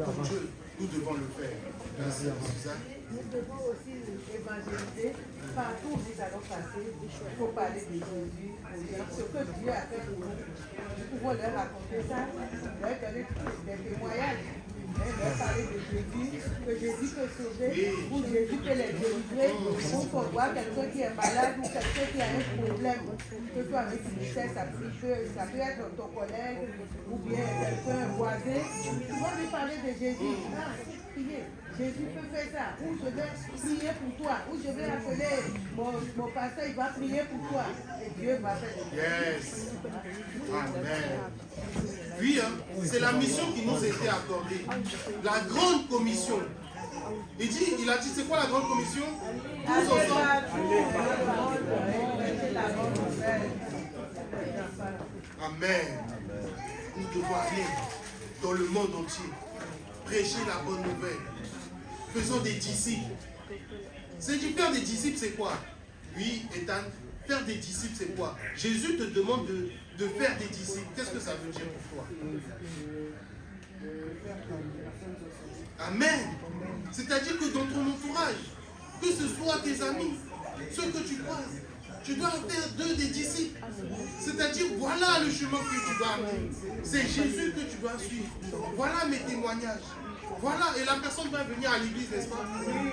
pour Dieu. nous devons le faire. Merci à Suzanne. Nous devons aussi évangéliser partout où nous allons passer. Il faut parler de Jésus aux gens, ce que Dieu a fait pour nous. Nous pouvons leur raconter ça, leur donner des témoignages, leur parler de Jésus, que Jésus peut sauver, ou Jésus peut les délivrer, ou qu'on voit quelqu'un qui est malade, ou quelqu'un qui a un problème, que toi avec une tristesse, ça peut être ton collègue, ou bien quelqu'un voisin. Tu vas lui parler de Jésus. Prier. Jésus peut faire ça. Ou je vais prier pour toi. Ou je vais appeler mon pasteur, il va prier pour toi. Et Dieu va faire le Yes. Amen. Puis, c'est la mission qui nous a été accordée. La grande commission. Il a dit, c'est quoi la grande commission? Tous ensemble. Amen. Nous devons aller dans le monde entier. Prêcher la bonne nouvelle. Faisons des disciples. C'est dit faire des disciples, c'est quoi? Oui, Ethan, faire des disciples, c'est quoi? Jésus te demande de faire des disciples. Qu'est-ce que ça veut dire pour toi? Amen. C'est-à-dire que dans ton entourage, que ce soit tes amis, ceux que tu croises, tu dois faire d'eux des disciples. C'est-à-dire, voilà le chemin que tu dois amener. C'est Jésus que tu dois suivre. Voilà mes témoignages. Voilà, et la personne va venir à l'église, n'est-ce pas?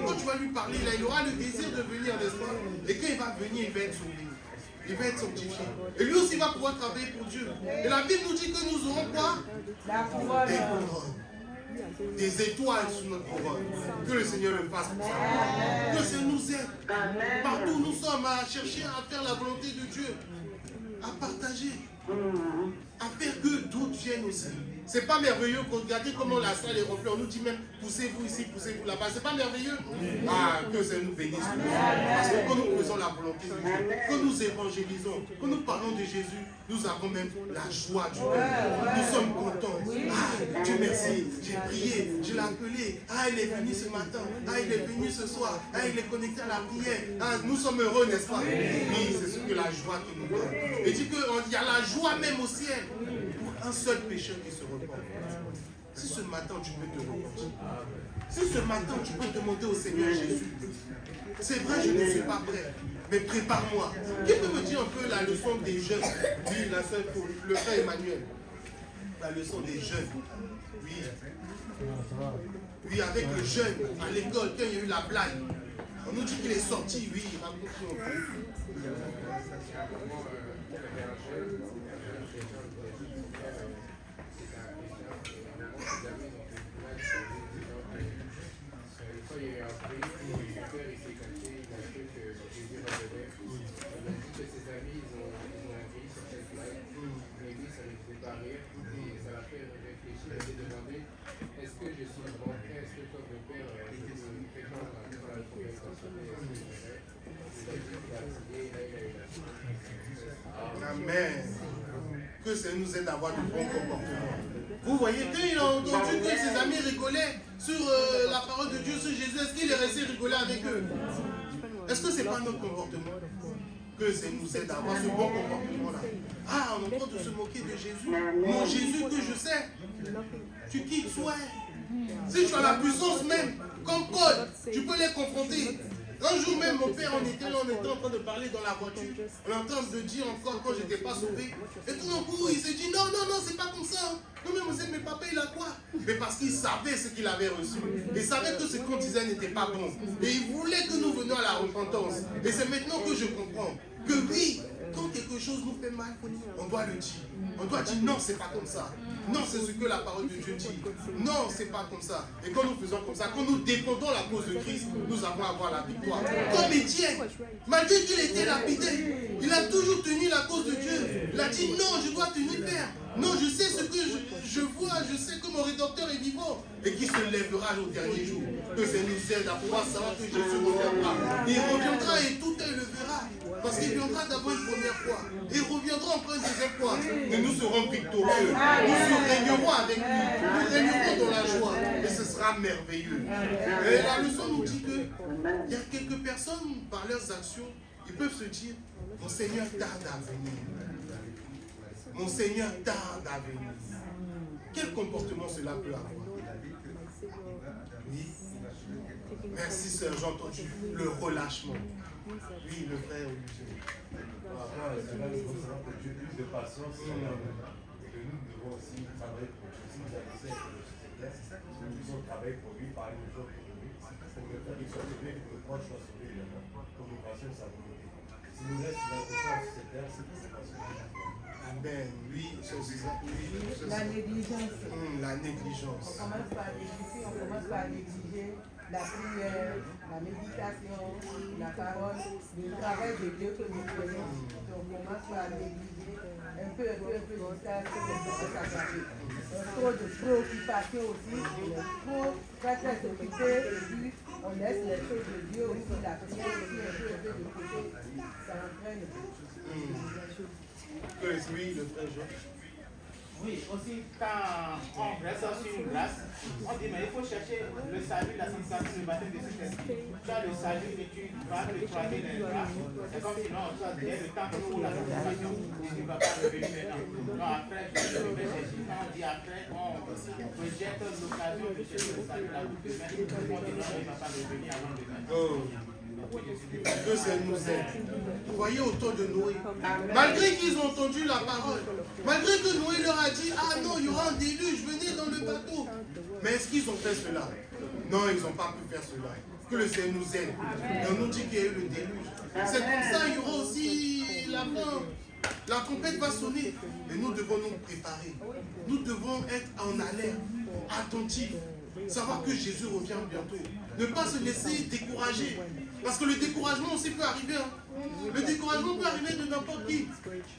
Quand tu vas lui parler, là, il aura le désir de venir, n'est-ce pas? Et quand il va venir, il va être sauvé. Il va être sanctifié. Et lui aussi va pouvoir travailler pour Dieu. Et la Bible nous dit que nous aurons quoi? Des couronnes. Des étoiles sous notre couronne. Que le Seigneur le fasse pour ça. Que le Seigneur nous aide. Partout où nous sommes à chercher à faire la volonté de Dieu. À partager. À faire que d'autres viennent aussi. C'est pas merveilleux quand regardez comment la salle est remplie. On nous dit même poussez-vous ici, poussez-vous là-bas. C'est pas merveilleux? Ah, que ça nous bénisse. Parce que quand nous faisons la volonté de Dieu, quand nous évangélisons, quand nous parlons de Jésus, nous avons même la joie du cœur. Nous sommes contents. Ah, Dieu merci, j'ai prié, je l'ai appelé. Ah, il est venu ce matin. Ah, il est venu ce soir. Ah, il est connecté à la prière. Ah, nous sommes heureux, n'est-ce pas? Oui, c'est ce que la joie qui nous donne. Et dit qu'il y a la joie même au ciel pour un seul pécheur qui se repent. Si ce matin tu peux te repentir, si ce matin tu peux demander au Seigneur Jésus, c'est vrai je ne suis pas prêt, mais prépare-moi. Qui peut me dire un peu la leçon des jeunes? Oui, la seule pour le frère Emmanuel. La leçon des jeunes. Oui. Oui, avec le jeune à l'école, quand il y a eu la blague, on nous dit qu'il est sorti, oui, raconte-nous un peu. Amen. Que ça nous aide à avoir de bons comportements. Vous voyez, quand il a entendu que ses amis rigolaient sur la parole de Dieu, sur Jésus, est-ce qu'il est resté rigoler avec eux? Est-ce que ce n'est pas notre comportement? Que ça nous aide à avoir ce bon comportement-là. Ah, on est en train de se moquer de Jésus. Mon Jésus que je sais, tu quittes soit. Si tu as la puissance même, comme Paul, tu peux les confronter. Un jour même, mon père, on était en train de parler dans la voiture. On est en train de dire encore quand je n'étais pas sauvé. Et tout d'un coup, il s'est dit non, non, non, c'est pas comme ça. Non, mais vous êtes, mais papa, il a quoi? Mais parce qu'il savait ce qu'il avait reçu. Il savait que ce qu'on disait n'était pas bon. Et il voulait que nous venions à la repentance. Et c'est maintenant que je comprends que oui, quand quelque chose nous fait mal, on doit le dire. On doit dire non, c'est pas comme ça. Non, c'est ce que la parole de Dieu dit. Non, c'est pas comme ça. Et quand nous faisons comme ça, quand nous défendons la cause de Christ, nous allons avoir la victoire. Comme Étienne, malgré qu'il était lapidé, il a toujours tenu la cause de Dieu. Il a dit non, je dois tenir ferme. Non, je sais ce que je vois, je sais que mon rédempteur est vivant et qu'il se lèvera au dernier jour. Que ça nous aide à pouvoir savoir que Jésus reviendra. Il reviendra et tout le verra. Parce qu'il viendra d'abord une première fois. Il reviendra encore une deuxième fois. Et nous serons victorieux. Nous régnerons avec lui. Nous régnerons dans la joie. Et ce sera merveilleux. Et la leçon nous dit qu'il y a quelques personnes, par leurs actions, ils peuvent se dire, mon Seigneur tarde à venir. Mon Seigneur tarde à venir. Quel comportement cela peut avoir? Oui. Merci sœur, j'ai entendu le relâchement. Oui, le frère Olivier. Par rapport à cela, nous devons savoir que Dieu plus de patience et que nous devons aussi travailler pour Dieu. Si nous avons nous devons travailler pour lui, parler aux autres pour lui, pour que le famille soit sauvé, pour que le proche soit sauvé également, comme nous passons sa volonté. Si nous restons dans le corps sur cette terre, c'est pour que nous passions. Amen. Oui, c'est ça. La négligence. La négligence. On commence par négliger la prière, la méditation, la parole, le travail de Dieu que nous faisons. On commence par négliger un peu jusqu'à ce que ça s'accapare. Trop de préoccupations aussi, trop très occupé, et puis on laisse les choses de Dieu aussi, la prière aussi un peu de côté, ça entraîne. Oui, le frère Jean. Oui, aussi quand on reste sur une grâce, on dit mais il faut chercher le salut, la sanctification, le baptême de Saint-Esprit. Tu as le salut et tu vas le croiser dans les bras. C'est comme sinon, tu as déjà le temps pour la sanctification, tu ne vas pas revenir maintenant. Non, après, je vais chercher. Quand on dit après, on rejette l'occasion de chercher le salut là où demain, on dit non, il ne va pas revenir avant demain. Que ça nous aide. Voyez autour de Noé. Malgré qu'ils ont entendu la parole, malgré que Noé leur a dit, ah non, il y aura un déluge, venez dans le bateau. Mais est-ce qu'ils ont fait cela? Non, ils n'ont pas pu faire cela. Que le Seigneur nous aide. Et on nous dit qu'il y a eu le déluge. C'est comme ça, il y aura aussi la fin. La trompette va sonner. Et nous devons nous préparer. Nous devons être en alerte, attentifs. Savoir que Jésus revient bientôt. Ne pas se laisser décourager. Parce que le découragement aussi peut arriver. Le découragement peut arriver de n'importe qui.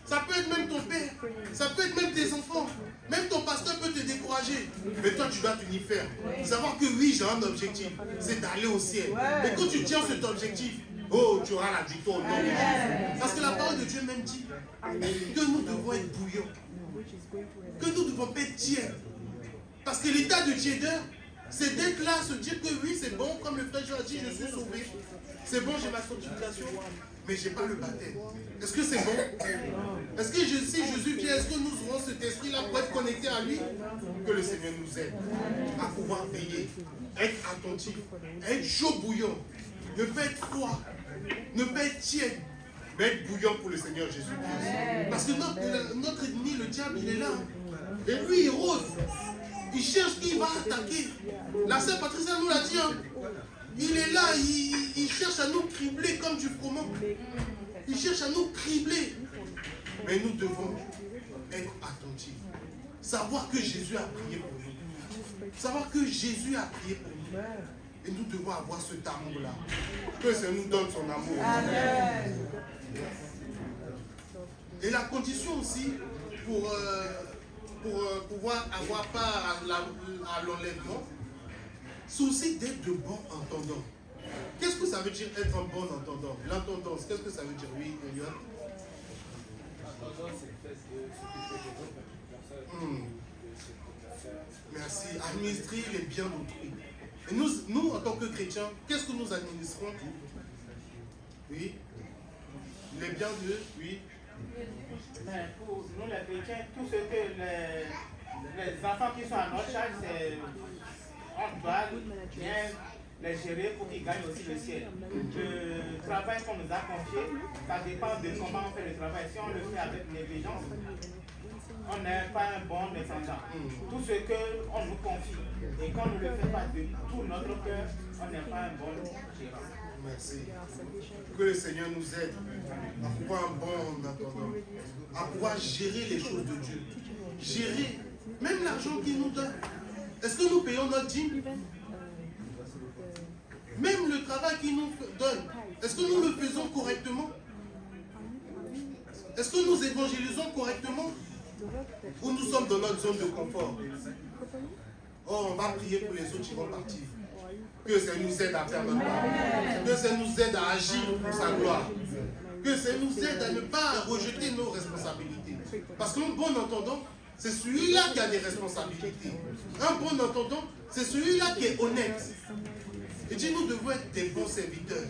Ça peut être même ton père. Ça peut être même tes enfants. Même ton pasteur peut te décourager. Mais toi, tu dois t'unir faire. Savoir que oui, j'ai un objectif. C'est d'aller au ciel. Et quand tu tiens cet objectif, oh, tu auras la victoire au nom de Jésus. Parce que la parole de Dieu même dit que nous devons être bouillants. Que nous devons pas être tièdes. Parce que l'état de tiédeur, c'est d'être là, se dire que oui, c'est bon, comme le frère Jean a dit, je suis sauvé. C'est bon, j'ai ma sanctification, mais je n'ai pas le baptême. Est-ce que c'est bon? Est-ce que si Jésus vient, est-ce que nous aurons cet esprit-là pour être connectés à lui? Que le Seigneur nous aide à pouvoir veiller, être attentif, être chaud bouillant, ne pas être froid, ne pas être tiède, mais être bouillant pour le Seigneur Jésus-Christ. Parce que notre ennemi, le diable, il est là. Et lui, il rôde. Il cherche qui va attaquer. La sœur Patricia nous l'a dit. Il est là, il cherche à nous cribler comme du froment. Il cherche à nous cribler. Mais nous devons être attentifs. Savoir que Jésus a prié pour nous. Savoir que Jésus a prié pour nous. Et nous devons avoir cet amour-là. Que ça nous donne son amour. Amen. Et la condition aussi pour pouvoir avoir part à l'enlèvement, c'est aussi d'être de bons entendants. Qu'est-ce que ça veut dire être un bon entendant? L'entendance, qu'est-ce que ça veut dire? Oui, Eliot. L'entendance, c'est le fait de s'occuper des autres personnes. Merci. Administrer les biens d'autrui. Et nous, en tant que chrétiens, qu'est-ce que nous administrons? Oui. Les biens de... Oui. Mais pour nous les chrétiens, tout ce que les enfants qui sont à notre charge, on doit bien les gérer pour qu'ils gagnent aussi le ciel. Le travail qu'on nous a confié, ça dépend de comment on fait le travail. Si on le fait avec négligence, on n'est pas un bon descendant. Tout ce qu'on nous confie et qu'on ne le fait pas de tout notre cœur, on n'est pas un bon gérant. Merci. Que le Seigneur nous aide à pouvoir un bon entendant, à pouvoir gérer les choses de Dieu. Gérer même l'argent qu'il nous donne. Est-ce que nous payons notre dîme? Même le travail qu'il nous donne, est-ce que nous le faisons correctement? Est-ce que nous évangélisons correctement? Ou nous sommes dans notre zone de confort? Oh, on va prier pour les autres qui vont partir. Que ça nous aide à faire notre part. Que ça nous aide à agir pour sa gloire. Que ça nous aide à ne pas rejeter nos responsabilités. Parce qu'un bon entendant, c'est celui-là qui a des responsabilités. Un bon entendant, c'est celui-là qui est honnête. Et dit, nous devons être des bons serviteurs.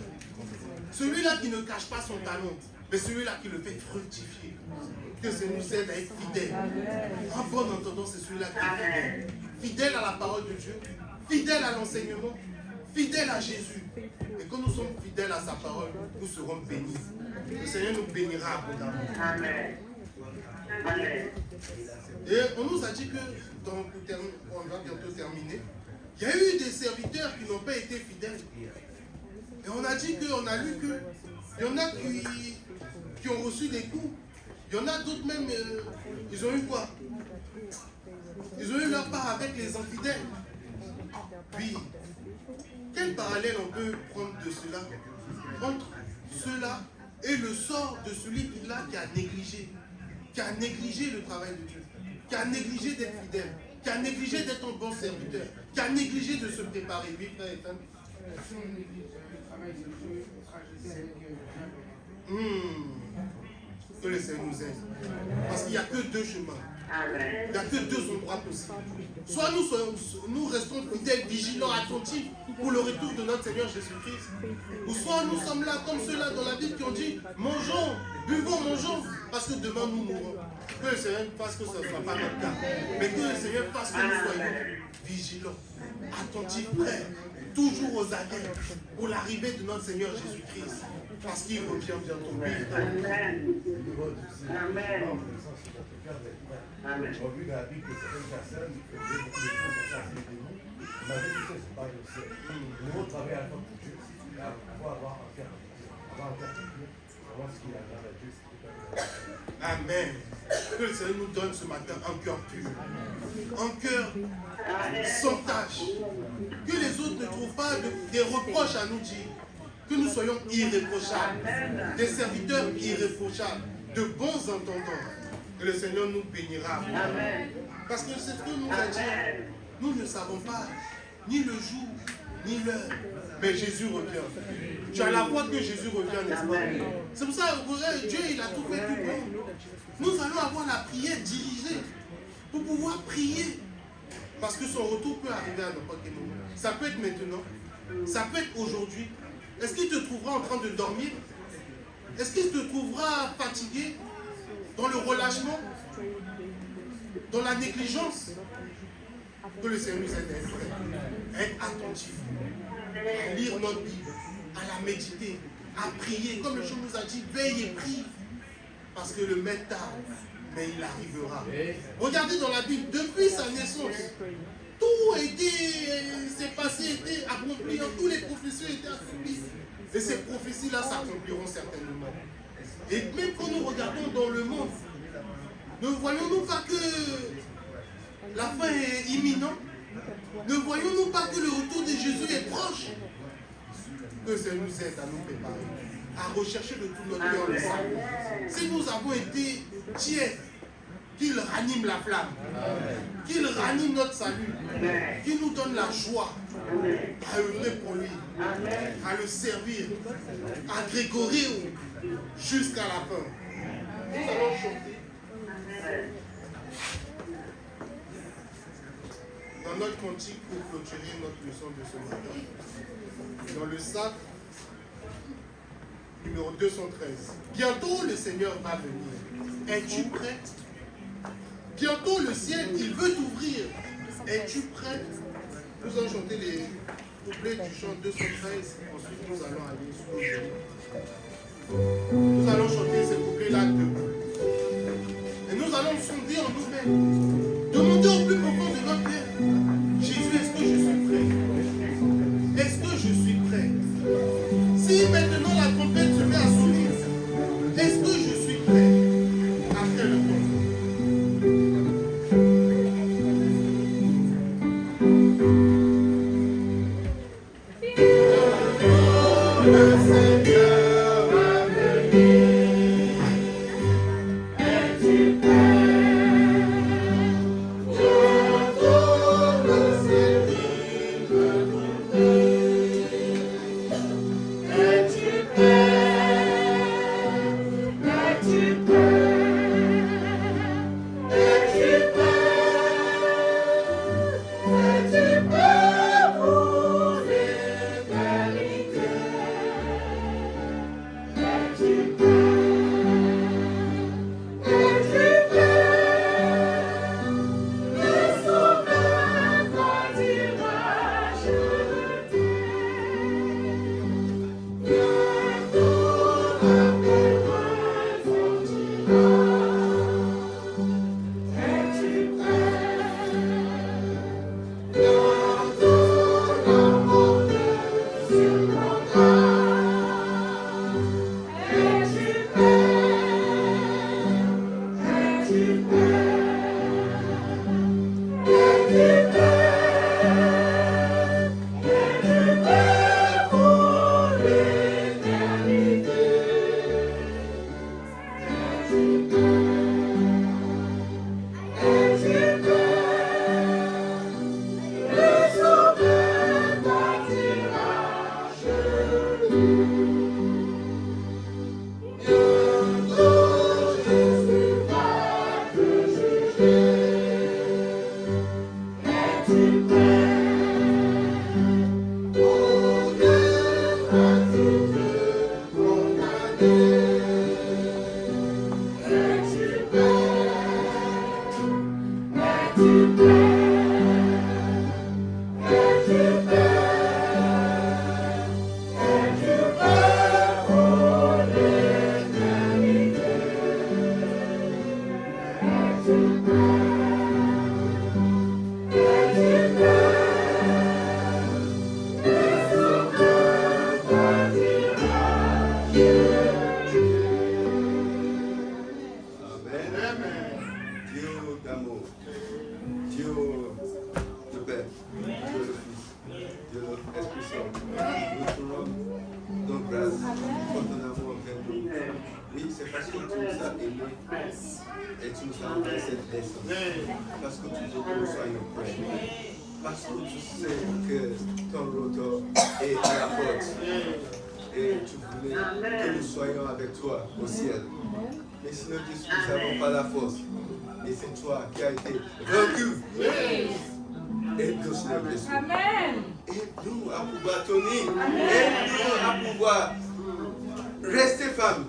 Celui-là qui ne cache pas son talent, mais celui-là qui le fait fructifier. Que ça nous aide à être fidèles. Un bon entendant, c'est celui-là qui est fidèle. Fidèle à la parole de Dieu. fidèles à l'enseignement, fidèles à Jésus. Et quand nous sommes fidèles à sa parole, nous serons bénis. Le Seigneur nous bénira abondamment. Amen. Amen. Et on nous a dit que, on va bientôt terminer, il y a eu des serviteurs qui n'ont pas été fidèles. Et on a dit qu'on a lu qu'il y en a qui ont reçu des coups. Il y en a d'autres même, ils ont eu quoi? Ils ont eu leur part avec les infidèles. Puis, quel parallèle on peut prendre de cela entre cela et le sort de celui-là qui a négligé le travail de Dieu, qui a négligé d'être fidèle, qui a négligé d'être un bon serviteur, qui a négligé de se préparer. Oui, frère Ethan. Que le Seigneur nous aide. Parce qu'il n'y a que deux chemins. Il n'y a que deux endroits possibles. Soit nous restons fidèles, vigilants, attentifs pour le retour de notre Seigneur Jésus-Christ. Ou soit nous sommes là comme ceux-là dans la Bible qui ont dit, mangeons, buvons, mangeons, parce que demain nous mourrons. Que le Seigneur fasse que ce ne soit pas notre cas. Mais que le Seigneur fasse que nous soyons vigilants, attentifs, prêts, toujours aux aguets pour l'arrivée de notre Seigneur Jésus-Christ. Parce qu'il revient bientôt. Amen. Amen. Amen. J'ai vu dans la Bible que certaines personnes faisaient beaucoup de choses pour chasser les démons. Mais avec tout ça, c'est pas le ciel. Le démon travaille à la fois pour Dieu. Il faut avoir un cœur pour Dieu. Avoir un cœur pour Dieu. Savoir ce qu'il agrade à Dieu. Amen. Que le Seigneur nous donne ce matin un cœur pur. Un cœur sans tâche. Que les autres ne trouvent pas des reproches à nous dire. Que nous soyons irréprochables. Des serviteurs irréprochables. De bons entendants. Et le Seigneur nous bénira. Amen. Parce que c'est ce que nous a dit. Nous ne savons pas ni le jour, ni l'heure. Mais Jésus revient. Tu as la foi que Jésus revient, n'est-ce pas? C'est pour ça que Dieu, il a tout fait tout bon. Nous allons avoir la prière dirigée pour pouvoir prier. Parce que son retour peut arriver à n'importe quel moment. Ça peut être maintenant. Ça peut être aujourd'hui. Est-ce qu'il te trouvera en train de dormir? Est-ce qu'il te trouvera fatigué? Dans le relâchement, dans la négligence, que le Seigneur nous aide à être attentifs, à lire notre Bible, à la méditer, à prier. Comme le chant nous a dit, veille et prie, parce que le maître tarde, mais il arrivera. Regardez dans la Bible, depuis sa naissance, tout s'est passé, était accompli, toutes les prophéties étaient accomplies. Et ces prophéties-là s'accompliront certainement. Et même quand nous regardons dans le monde, ne voyons-nous pas que la fin est imminente? Ne voyons-nous pas que le retour de Jésus est proche? Que ça nous aide à nous préparer, à rechercher de tout notre cœur le salut. Si nous avons été tièdes, qu'il ranime la flamme, qu'il ranime notre salut, qu'il nous donne la joie à œuvrer pour lui, à le servir, à Grégory jusqu'à la fin. Nous allons chanter dans notre cantique pour clôturer notre leçon de ce matin. Dans le sac numéro 213. Bientôt le Seigneur va venir. Es-tu prêt? Bientôt le ciel, il veut t'ouvrir. Es-tu prêt? Nous allons chanter les couplets du chant 213. Ensuite, nous allons aller sur le genou. Nous allons chanter ces couplets-là debout. Et nous allons sonder en nous-mêmes. Demander au plus profond de notre cœur. Jésus, est-ce que je suis prêt? Est-ce que je suis prêt? Si maintenant la trompette se met à sonner, est-ce que je suis prêt? Après le temps. Le Seigneur va venir. Es-tu prêt? Parce que tu veux que nous soyons prêts. Parce que tu sais que ton retour est à la porte. Et tu voulais que nous soyons avec toi au ciel. Mais sinon, nous n'avons pas la force. Et c'est toi qui as été vaincu. Aide-nous, Seigneur Jésus. Aide-nous à pouvoir tenir. Aide-nous à pouvoir rester femme.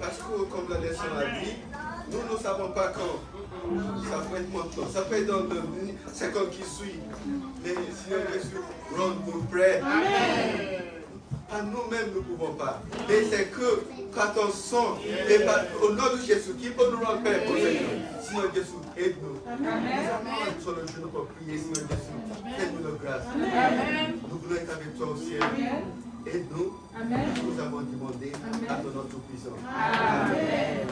Parce que, comme la leçon a dit, nous ne savons pas quand. Ça peut être maintenant, ça peut être dans le 50 qui suit. Mais Seigneur Jésus, rends-nous prêts. Pas nous-mêmes, nous ne pouvons pas. Mais c'est que par ton sang et au nom de Jésus qui peut nous rendre prêts. Seigneur Jésus, aide-nous. Nous sur le genou pour prier, Seigneur Jésus. Fais-nous la grâce. Nous voulons être avec toi au ciel. Aide-nous. Nous avons demandé à ton nom tout-puissant. Amen.